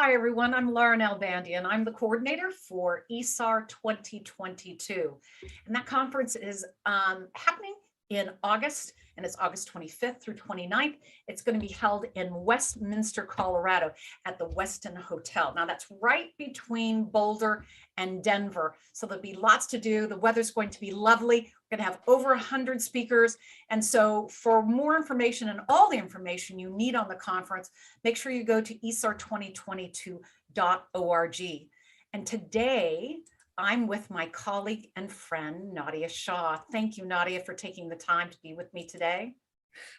Hi, everyone. I'm Lauren Albandia, and I'm the coordinator for ISAR 2022. And that conference is happening in August, and it's August 25th through 29th. It's going to be held in Westminster, Colorado at the Westin Hotel. Now, that's right between Boulder and Denver. So there'll be lots to do. The weather's going to be lovely. We're going to have over 100 speakers. And so for more information and all the information you need on the conference, make sure you go to isar2022.org. And today, I'm with my colleague and friend, Nadiya Shah. Thank you, Nadiya, for taking the time to be with me today.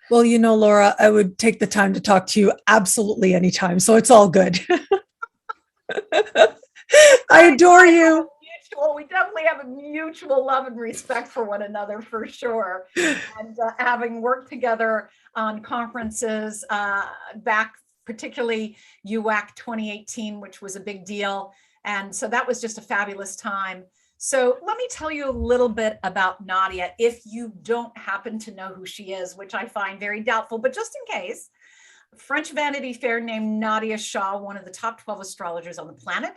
Well, Laura, I would take the time to talk to you absolutely anytime. So it's all good. I adore you. We definitely have a mutual love and respect for one another, for sure. And having worked together on conferences back, particularly UAC 2018, which was a big deal. And so that was just a fabulous time. So let me tell you a little bit about Nadiya, if you don't happen to know who she is, which I find very doubtful, but just in case. French Vanity Fair named Nadiya Shah one of the top 12 astrologers on the planet,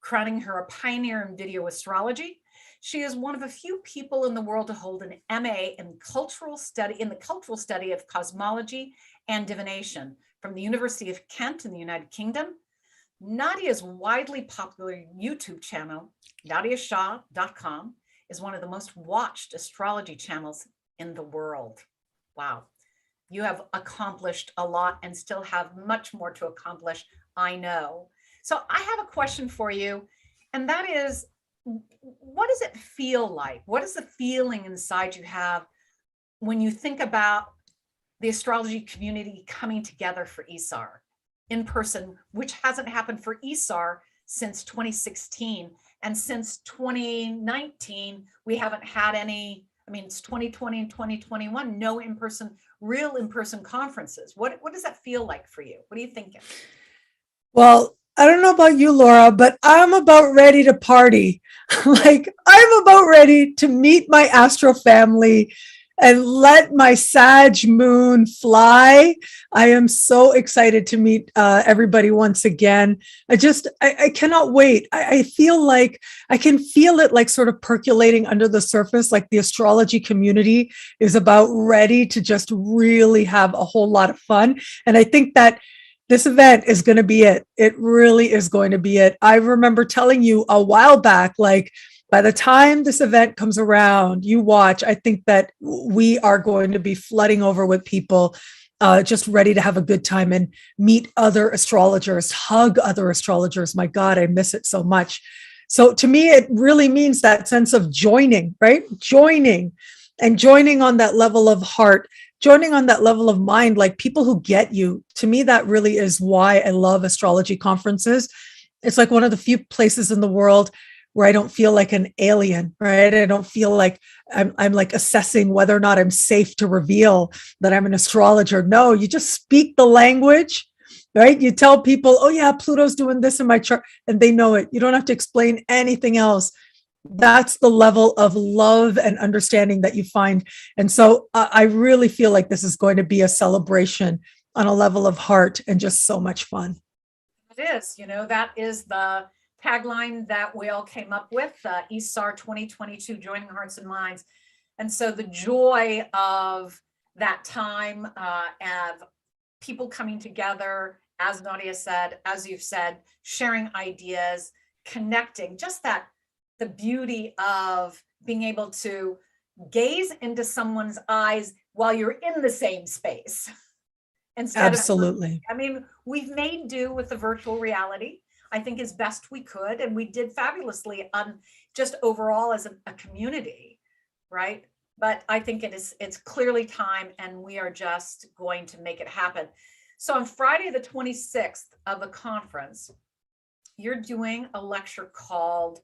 crowning her a pioneer in video astrology. She is one of a few people in the world to hold an MA in the cultural study of cosmology and divination from the University of Kent in the United Kingdom. Nadiya's widely popular YouTube channel, nadiyashah.com, is one of the most watched astrology channels in the world. Wow. You have accomplished a lot and still have much more to accomplish, I know. So I have a question for you, and that is, what does it feel like? What is the feeling inside you have when you think about the astrology community coming together for ISAR in person, which hasn't happened for ISAR since 2016. And since 2019, we haven't had any, it's 2020 and 2021, no real in-person conferences. What does that feel like for you? What are you thinking? Well, I don't know about you, Laura, but I'm about ready to party. I'm about ready to meet my astro family and let my Sag moon fly. I am so excited to meet everybody once again. I cannot wait. I feel like I can feel it like sort of percolating under the surface, like the astrology community is about ready to just really have a whole lot of fun. And I think that this event is going to be it. It really is going to be it. I remember telling you a while back, like, by the time this event comes around, you watch, I think that we are going to be flooding over with people just ready to have a good time and meet other astrologers, hug other astrologers. My God, I miss it so much. So to me, it really means that sense of joining, right? Joining on that level of heart, joining on that level of mind, like people who get you. To me, that really is why I love astrology conferences. It's like one of the few places in the world where I don't feel like an alien, right? I don't feel like I'm like assessing whether or not I'm safe to reveal that I'm an astrologer. No, you just speak the language, right? You tell people, oh yeah, Pluto's doing this in my chart, and they know it. You don't have to explain anything else. That's the level of love and understanding that you find. And so I really feel like this is going to be a celebration on a level of heart and just so much fun. It is, that is the tagline that we all came up with, ISAR 2022, Joining Hearts and Minds. And so the joy of that time of people coming together, as Nadiya said, as you've said, sharing ideas, connecting, just that the beauty of being able to gaze into someone's eyes while you're in the same space. Absolutely. We've made do with the virtual reality, I think, as best we could. And we did fabulously on just overall as a community, right? But I think it's clearly time, and we are just going to make it happen. So on Friday, the 26th of the conference, you're doing a lecture called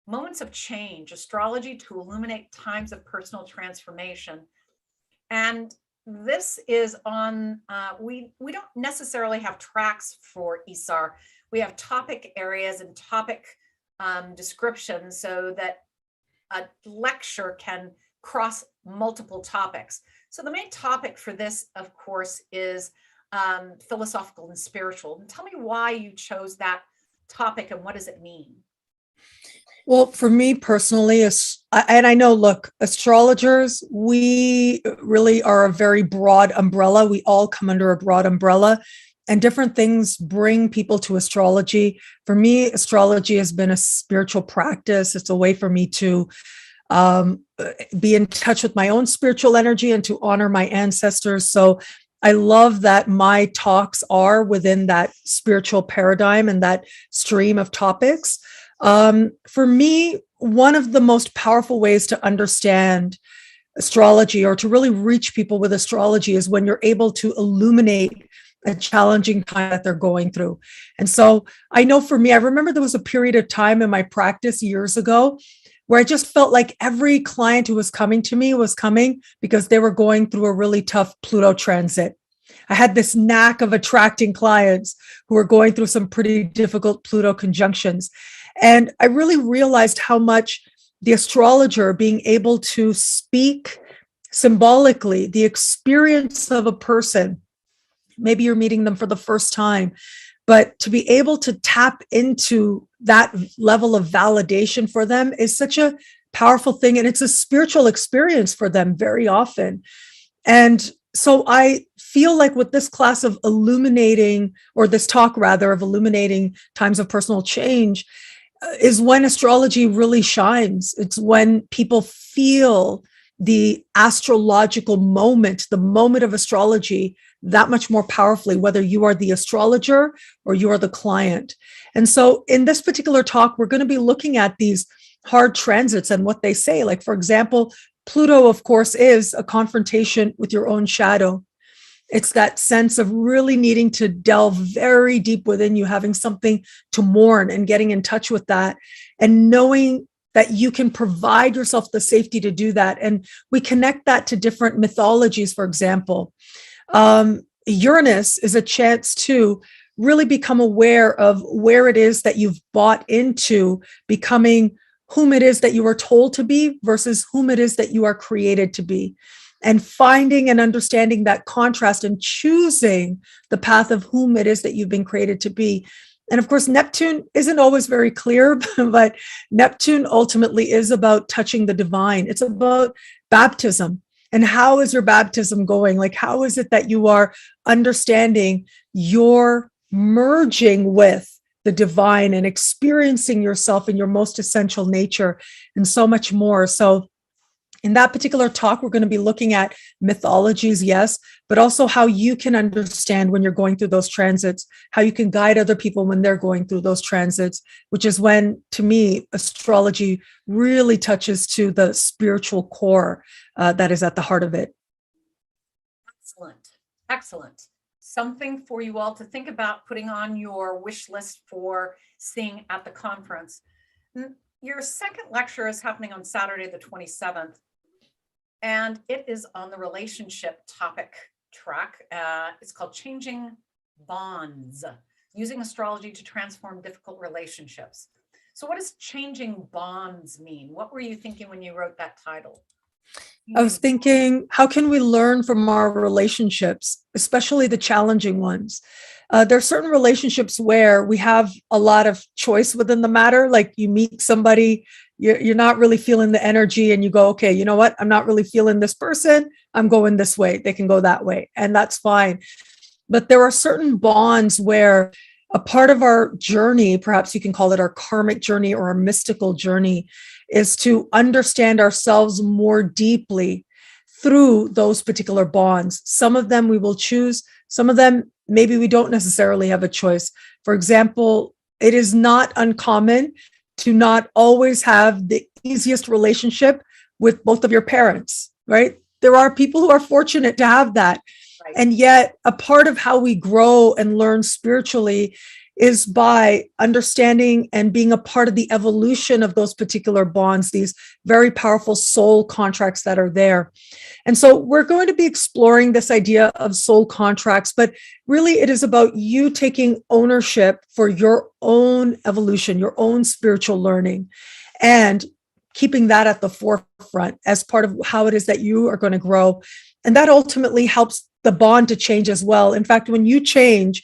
Moments of Change, Astrology to Illuminate Times of Personal Transformation. And this is on, we don't necessarily have tracks for ISAR. We have topic areas and topic descriptions so that a lecture can cross multiple topics. So the main topic for this, of course, is philosophical and spiritual. And tell me why you chose that topic and what does it mean? Well, for me personally, and I know, look, astrologers, we really are a very broad umbrella. We all come under a broad umbrella, and different things bring people to astrology. For me, astrology has been a spiritual practice. It's a way for me to um, be in touch with my own spiritual energy and to honor my ancestors. So I love that my talks are within that spiritual paradigm and that stream of topics. For me, one of the most powerful ways to understand astrology or to really reach people with astrology is when you're able to illuminate a challenging time that they're going through. And so I know for me, I remember there was a period of time in my practice years ago where I just felt like every client who was coming to me was coming because they were going through a really tough Pluto transit. I had this knack of attracting clients who were going through some pretty difficult Pluto conjunctions. And I really realized how much the astrologer being able to speak symbolically the experience of a person, maybe you're meeting them for the first time, but to be able to tap into that level of validation for them is such a powerful thing. And it's a spiritual experience for them very often. And so I feel like with this class of illuminating, or this talk rather, of illuminating times of personal change, is when astrology really shines. It's when people feel the astrological moment, the moment of astrology, that much more powerfully, whether you are the astrologer or you are the client. And so in this particular talk, we're going to be looking at these hard transits and what they say. Like, for example, Pluto, of course, is a confrontation with your own shadow. It's that sense of really needing to delve very deep within you, having something to mourn and getting in touch with that and knowing that you can provide yourself the safety to do that. And we connect that to different mythologies, for example. Uranus is a chance to really become aware of where it is that you've bought into becoming whom it is that you are told to be versus whom it is that you are created to be. And finding and understanding that contrast and choosing the path of whom it is that you've been created to be. And of course, Neptune isn't always very clear, but Neptune ultimately is about touching the divine. It's about baptism. And how is your baptism going? Like, how is it that you are understanding your merging with the divine and experiencing yourself in your most essential nature and so much more? So in that particular talk, we're going to be looking at mythologies, yes, but also how you can understand when you're going through those transits, how you can guide other people when they're going through those transits, which is when, to me, astrology really touches to the spiritual core that is at the heart of it. Excellent. Excellent. Something for you all to think about putting on your wish list for seeing at the conference. Your second lecture is happening on Saturday, the 27th. And it is on the relationship topic track. It's called Changing Bonds, Using Astrology to Transform Difficult Relationships. So what does changing bonds mean? What were you thinking when you wrote that title? I was thinking, how can we learn from our relationships, especially the challenging ones? There are certain relationships where we have a lot of choice within the matter. Like you meet somebody, you're not really feeling the energy and you go, okay, you know what? I'm not really feeling this person. I'm going this way. They can go that way. And that's fine. But there are certain bonds where a part of our journey, perhaps you can call it our karmic journey or our mystical journey, is to understand ourselves more deeply through those particular bonds. Some of them we will choose, some of them maybe we don't necessarily have a choice. For example, it is not uncommon to not always have the easiest relationship with both of your parents, right? There are people who are fortunate to have that. Right. And yet a part of how we grow and learn spiritually is by understanding and being a part of the evolution of those particular bonds, these very powerful soul contracts that are there. And so we're going to be exploring this idea of soul contracts, but really it is about you taking ownership for your own evolution, your own spiritual learning, and keeping that at the forefront as part of how it is that you are going to grow. And that ultimately helps the bond to change as well. In fact, when you change,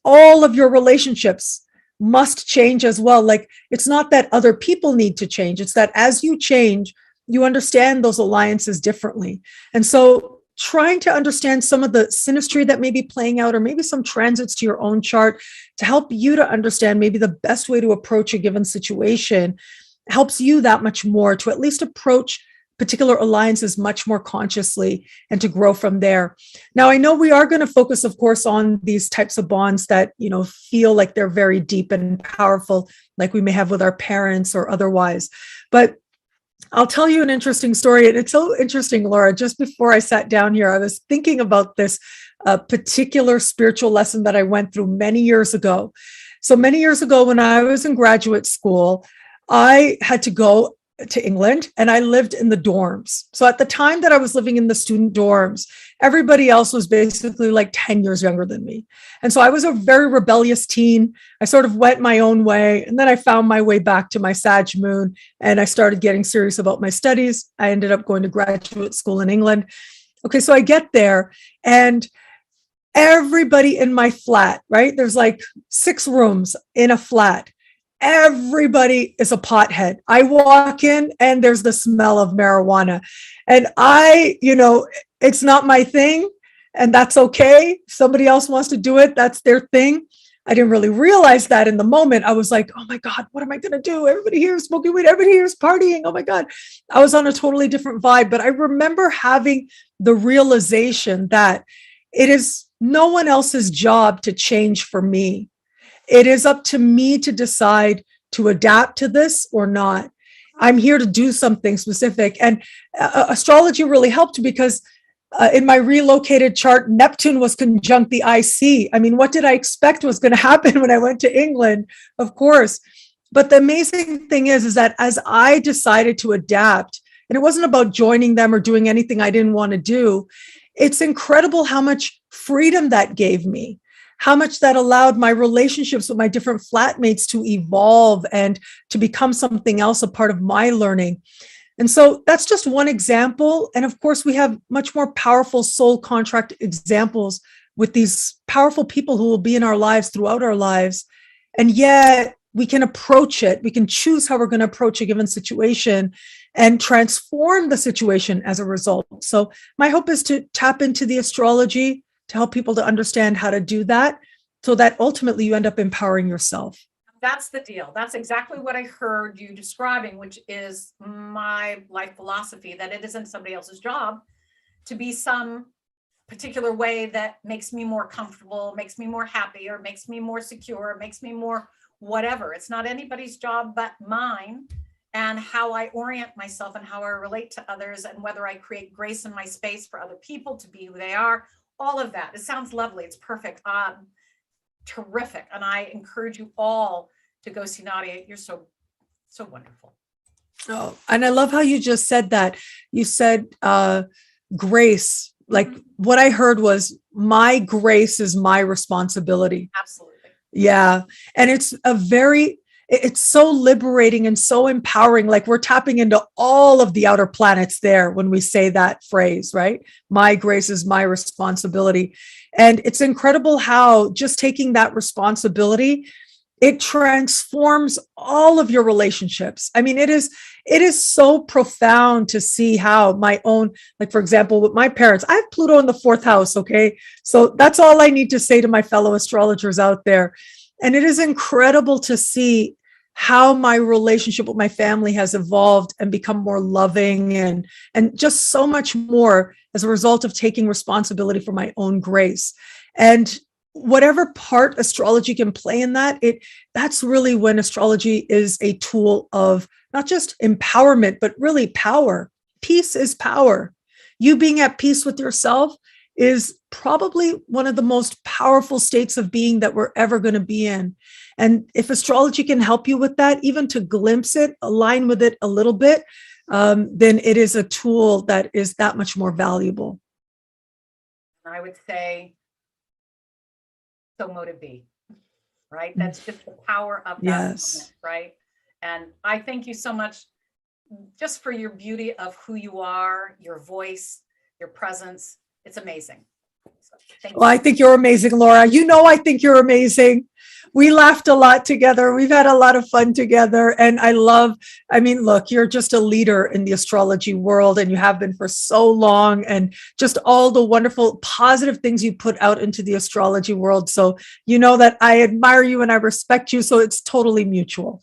all of your relationships must change as well. Like, it's not that other people need to change, it's that as you change, you understand those alliances differently. And so trying to understand some of the synastry that may be playing out, or maybe some transits to your own chart, to help you to understand maybe the best way to approach a given situation, helps you that much more to at least approach particular alliances much more consciously and to grow from there. Now, I know we are going to focus, of course, on these types of bonds that, feel like they're very deep and powerful, like we may have with our parents or otherwise. But I'll tell you an interesting story. And it's so interesting, Laura. Just before I sat down here, I was thinking about this particular spiritual lesson that I went through many years ago. So many years ago, when I was in graduate school, I had to go to England and I lived in the dorms. So at the time that I was living in the student dorms, everybody else was basically like 10 years younger than me. And so I was a very rebellious teen. I sort of went my own way. And then I found my way back to my Sag moon and I started getting serious about my studies. I ended up going to graduate school in England. Okay, so I get there and everybody in my flat, right? There's like 6 rooms in a flat. Everybody is a pothead. I walk in and there's the smell of marijuana. And it's not my thing. And that's okay. If somebody else wants to do it, that's their thing. I didn't really realize that in the moment. I was like, oh my God, what am I going to do? Everybody here is smoking weed. Everybody here is partying. Oh my God. I was on a totally different vibe. But I remember having the realization that it is no one else's job to change for me. It is up to me to decide to adapt to this or not. I'm here to do something specific. And astrology really helped because in my relocated chart, Neptune was conjunct the IC. I mean, what did I expect was going to happen when I went to England? Of course. But the amazing thing is that as I decided to adapt, and it wasn't about joining them or doing anything I didn't want to do, it's incredible how much freedom that gave me, how much that allowed my relationships with my different flatmates to evolve and to become something else, a part of my learning. And so that's just one example. And of course, we have much more powerful soul contract examples with these powerful people who will be in our lives throughout our lives. And yet we can approach it. We can choose how we're going to approach a given situation and transform the situation as a result. So my hope is to tap into the astrology to help people to understand how to do that so that ultimately you end up empowering yourself. That's the deal. That's exactly what I heard you describing, which is my life philosophy, that it isn't somebody else's job to be some particular way that makes me more comfortable, makes me more happy, or makes me more secure, makes me more whatever. It's not anybody's job but mine, and how I orient myself and how I relate to others, and whether I create grace in my space for other people to be who they are. All of that. It sounds lovely. It's perfect. Terrific. And I encourage you all to go see Nadiya. You're so wonderful. Oh, and I love how you just said that. You said grace. Like what I heard was, my grace is my responsibility. Absolutely. Yeah. And it's so liberating and so empowering. Like we're tapping into all of the outer planets there when we say that phrase, right? My grace is my responsibility. And it's incredible how just taking that responsibility, it transforms all of your relationships. I mean, it is so profound to see how my own, like, for example, with my parents, I have Pluto in the 4th house. Okay. So that's all I need to say to my fellow astrologers out there. And it is incredible to see how my relationship with my family has evolved and become more loving and just so much more as a result of taking responsibility for my own grace. And whatever part astrology can play in that, that's really when astrology is a tool of not just empowerment, but really power. Peace is power. You being at peace with yourself is probably one of the most powerful states of being that we're ever going to be in. And if astrology can help you with that, even to glimpse it, align with it a little bit, then it is a tool that is that much more valuable. I would say, so motive be, right? That's just the power of that Yes. moment, right? And I thank you so much just for your beauty of who you are, your voice, your presence. It's amazing. Thank Well, you. I think you're amazing, Laura. You know, I think you're amazing. We laughed a lot together. We've had a lot of fun together. And I mean, look, you're just a leader in the astrology world and you have been for so long, and just all the wonderful positive things you put out into the astrology world. So, you know that I admire you and I respect you. So it's totally mutual.